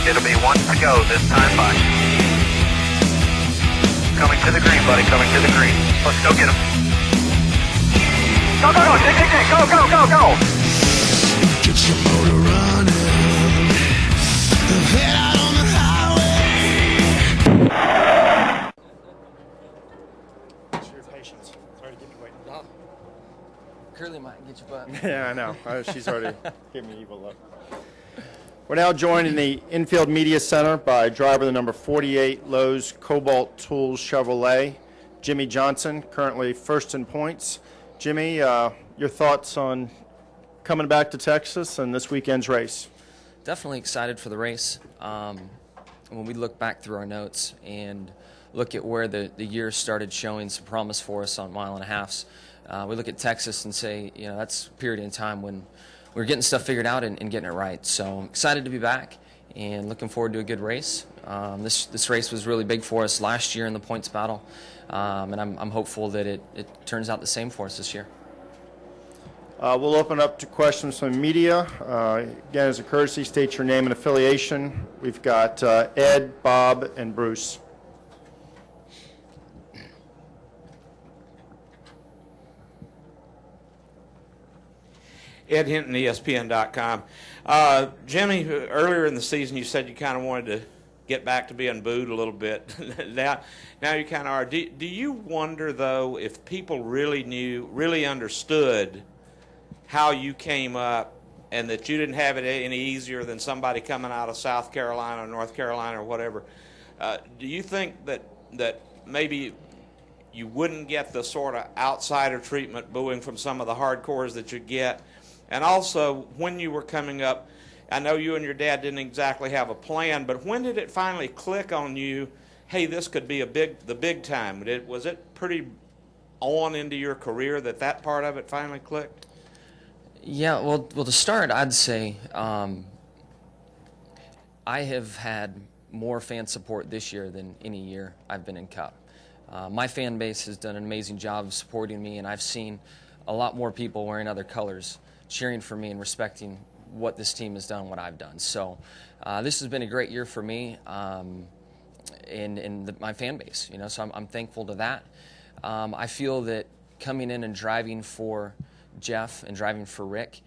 It'll be one to go this time by. Coming to the green, buddy, coming to the green. Let's go get him. Go, go, go, dig, dig, dig, go, go, go, go. Get your motor running. Head out on the highway. Thanks for your patience. Sorry to keep you waiting. No. Curly might get your butt. Yeah, I know. She's already giving me an evil look. We're now joined in the infield media center by driver the number 48 Lowe's Cobalt Tools Chevrolet, Jimmie Johnson, currently first in points. Jimmie, your thoughts on coming back to Texas and this weekend's race? Definitely excited for the race. When we look back through our notes and look at where the year started showing some promise for us on mile and a halves, we look at Texas and say, you know, that's a period in time when we're getting stuff figured out and getting it right. So excited to be back and looking forward to a good race. This race was really big for us last year in the points battle, and I'm hopeful that it turns out the same for us this year. We'll open up to questions from the media. Again, as a courtesy, state your name and affiliation. We've got Ed, Bob, and Bruce. Ed Hinton, ESPN.com. Jimmie, earlier in the season you said you kind of wanted to get back to being booed a little bit. now you kind of are. Do you wonder, though, if people really understood how you came up and that you didn't have it any easier than somebody coming out of South Carolina or North Carolina or whatever? Do you think that maybe you wouldn't get the sort of outsider treatment booing from some of the hardcores that you get? And also, when you were coming up, I know you and your dad didn't exactly have a plan, but when did it finally click on you, hey, this could be the big time? Was it pretty on into your career that part of it finally clicked? Yeah, well, to start, I'd say I have had more fan support this year than any year I've been in Cup. My fan base has done an amazing job of supporting me, and I've seen a lot more people wearing other colors cheering for me and respecting what this team has done, what I've done. So this has been a great year for me and my fan base. You know, so I'm thankful to that. I feel that coming in and driving for Jeff and driving for Rick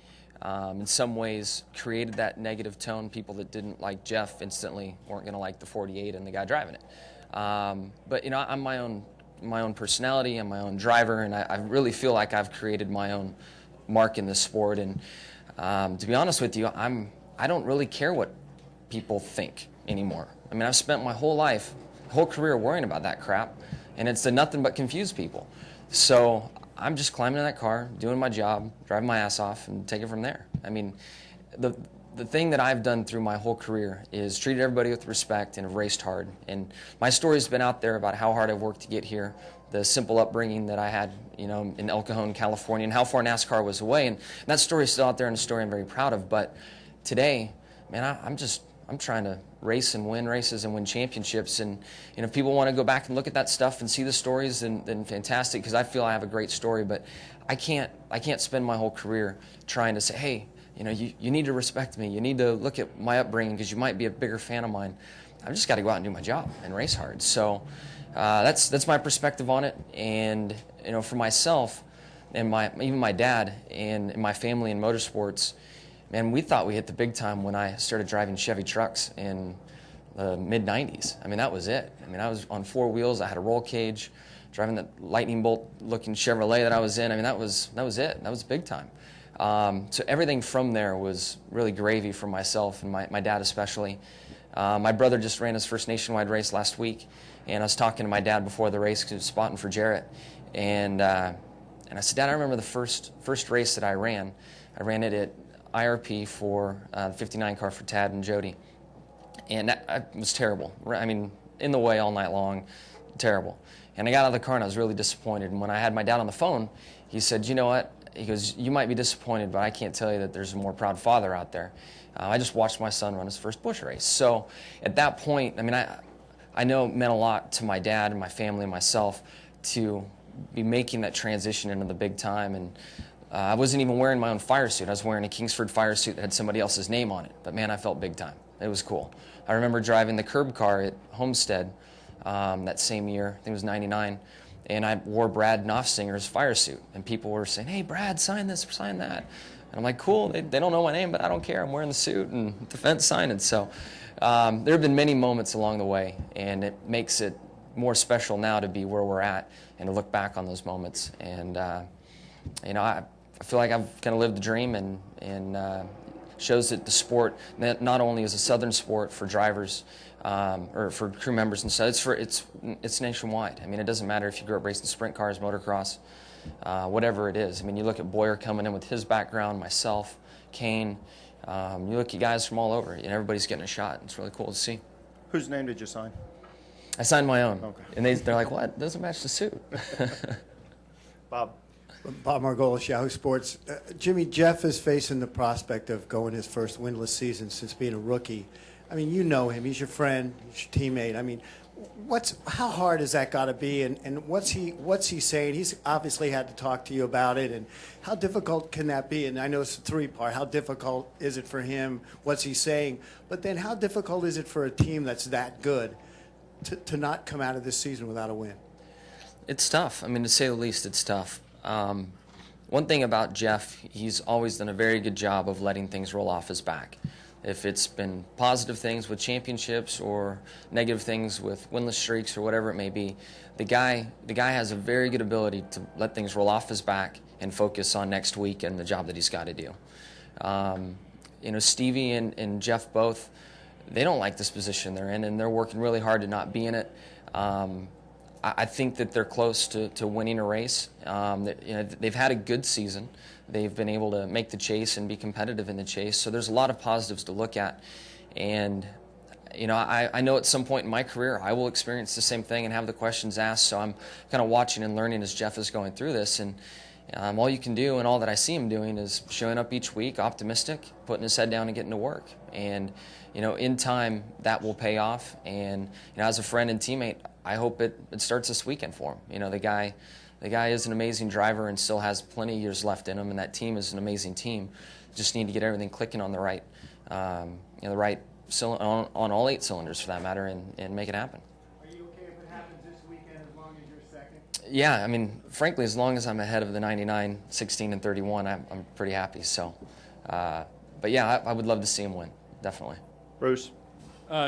in some ways created that negative tone. People that didn't like Jeff instantly weren't going to like the 48 and the guy driving it. But you know, I'm my own personality. I'm my own driver, and I really feel like I've created my own mark in this sport. And to be honest with you, I don't really care what people think anymore. I mean, I've spent my whole career worrying about that crap, and it's done nothing but confuse people. So I'm just climbing in that car, doing my job, driving my ass off, and take it from there. I mean, the thing that I've done through my whole career is treated everybody with respect and have raced hard. And my story's been out there about how hard I've worked to get here, the simple upbringing that I had, you know, in El Cajon, California, and how far NASCAR was away. And that story's still out there, and a story I'm very proud of. But today, man, I'm trying to race and win races and win championships. And you know, if people want to go back and look at that stuff and see the stories, then fantastic, because I feel I have a great story. But I can't spend my whole career trying to say, hey, you know, you need to respect me. You need to look at my upbringing because you might be a bigger fan of mine. I've just got to go out and do my job and race hard. So that's my perspective on it. And you know, for myself and even my dad and my family in motorsports, man, we thought we hit the big time when I started driving Chevy trucks in the mid-'90s. I mean, that was it. I mean, I was on four wheels. I had a roll cage, driving that lightning bolt-looking Chevrolet that I was in. I mean, that was it. That was big time. So everything from there was really gravy for myself and my dad especially. My brother just ran his first nationwide race last week, and I was talking to my dad before the race because he was spotting for Jarrett. And I said, Dad, I remember the first race that I ran. I ran it at IRP for the 59 car for Tad and Jody. And that was terrible. I mean, in the way all night long, terrible. And I got out of the car and I was really disappointed. And when I had my dad on the phone, he said, you know what? He goes, you might be disappointed, but I can't tell you that there's a more proud father out there. I just watched my son run his first Busch race. So at that point, I mean, I know it meant a lot to my dad and my family and myself to be making that transition into the big time. And I wasn't even wearing my own fire suit. I was wearing a Kingsford fire suit that had somebody else's name on it. But man, I felt big time. It was cool. I remember driving the curb car at Homestead that same year. I think it was '99. And I wore Brad Knopfsinger's fire suit. And people were saying, hey, Brad, sign this, sign that. And I'm like, cool, they don't know my name, but I don't care. I'm wearing the suit and the fence signed it. So there have been many moments along the way, and it makes it more special now to be where we're at and to look back on those moments. And, you know, I feel like I've kind of lived the dream, and shows that the sport not only is a Southern sport for drivers, or for crew members and stuff, it's nationwide. I mean, it doesn't matter if you grew up racing sprint cars, motocross, whatever it is. I mean, you look at Boyer coming in with his background, myself, Kane. You look at guys from all over, and everybody's getting a shot. It's really cool to see. Whose name did you sign? I signed my own, Okay. and they're like, "What? It doesn't match the suit." Bob. Bob Margolis, Yahoo Sports. Jimmy, Jeff is facing the prospect of going his first winless season since being a rookie. I mean, you know him. He's your friend. He's your teammate. I mean, how hard has that got to be? And what's he saying? He's obviously had to talk to you about it. And how difficult can that be? And I know it's a three-part. How difficult is it for him? What's he saying? But then how difficult is it for a team that's that good to not come out of this season without a win? It's tough. I mean, to say the least, it's tough. One thing about Jeff, he's always done a very good job of letting things roll off his back. If it's been positive things with championships or negative things with winless streaks or whatever it may be, the guy has a very good ability to let things roll off his back and focus on next week and the job that he's got to do. You know, Stevie and Jeff both, they don't like this position they're in, and they're working really hard to not be in it. I think that they're close to winning a race. You know, they've had a good season. They've been able to make the chase and be competitive in the chase. So there's a lot of positives to look at. And, you know, I know at some point in my career I will experience the same thing and have the questions asked. So I'm kind of watching and learning as Jeff is going through this. And all you can do, and all that I see him doing, is showing up each week optimistic, putting his head down and getting to work. And, you know, in time that will pay off. And, you know, as a friend and teammate, I hope it starts this weekend for him. You know, the guy is an amazing driver and still has plenty of years left in him, and that team is an amazing team. Just need to get everything clicking on the right, you know, the right on all 8 cylinders for that matter, and make it happen. Are you okay if it happens this weekend as long as you're second? Yeah, I mean, frankly, as long as I'm ahead of the 99, 16, and 31, I'm pretty happy. So, but yeah, I would love to see him win, definitely. Bruce.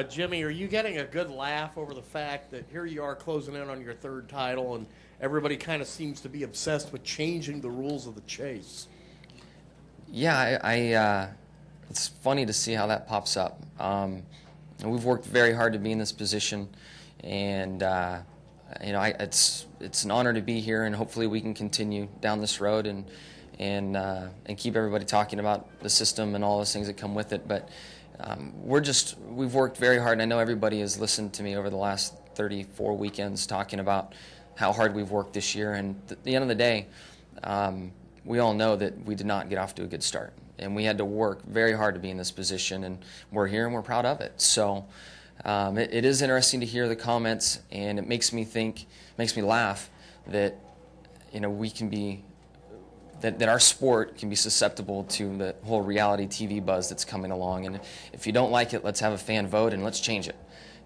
Jimmy, are you getting a good laugh over the fact that here you are closing in on your 3rd title, and everybody kind of seems to be obsessed with changing the rules of the chase? Yeah, it's funny to see how that pops up. We've worked very hard to be in this position, and you know, it's an honor to be here, and hopefully we can continue down this road and keep everybody talking about the system and all those things that come with it. But we've worked very hard, and I know everybody has listened to me over the last 34 weekends talking about how hard we've worked this year. And at the end of the day, we all know that we did not get off to a good start, and we had to work very hard to be in this position, and we're here and we're proud of it. So it is interesting to hear the comments, and it makes me laugh that, you know, we can be that our sport can be susceptible to the whole reality TV buzz that's coming along. And if you don't like it, let's have a fan vote and let's change it.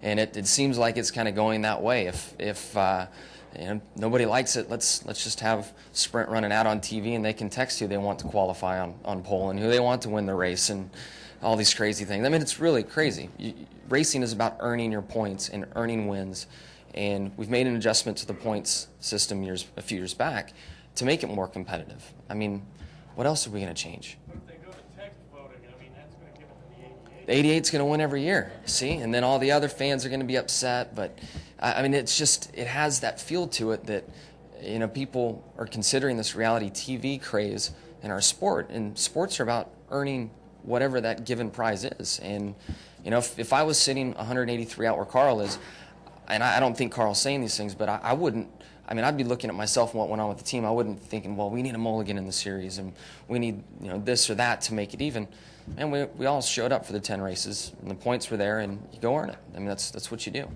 And it seems like it's kind of going that way. If you know, nobody likes it, let's just have Sprint running out on TV, and they can text who they want to qualify on pole and who they want to win the race and all these crazy things. I mean, it's really crazy. Racing is about earning your points and earning wins. And we've made an adjustment to the points system a few years back to make it more competitive. I mean, what else are we going to change? But if they go to text voting, I mean, that's going to give it to the 88. The 88's going to win every year, see? And then all the other fans are going to be upset. But, I mean, it has that feel to it that, you know, people are considering this reality TV craze in our sport. And sports are about earning whatever that given prize is. And, you know, if I was sitting 183 out where Carl is, and I don't think Carl's saying these things, but I wouldn't. I mean, I'd be looking at myself and what went on with the team. I wouldn't be thinking, well, we need a mulligan in the series, and we need, you know, this or that to make it even. And we all showed up for the 10 races, and the points were there, and you go earn it. I mean, that's what you do.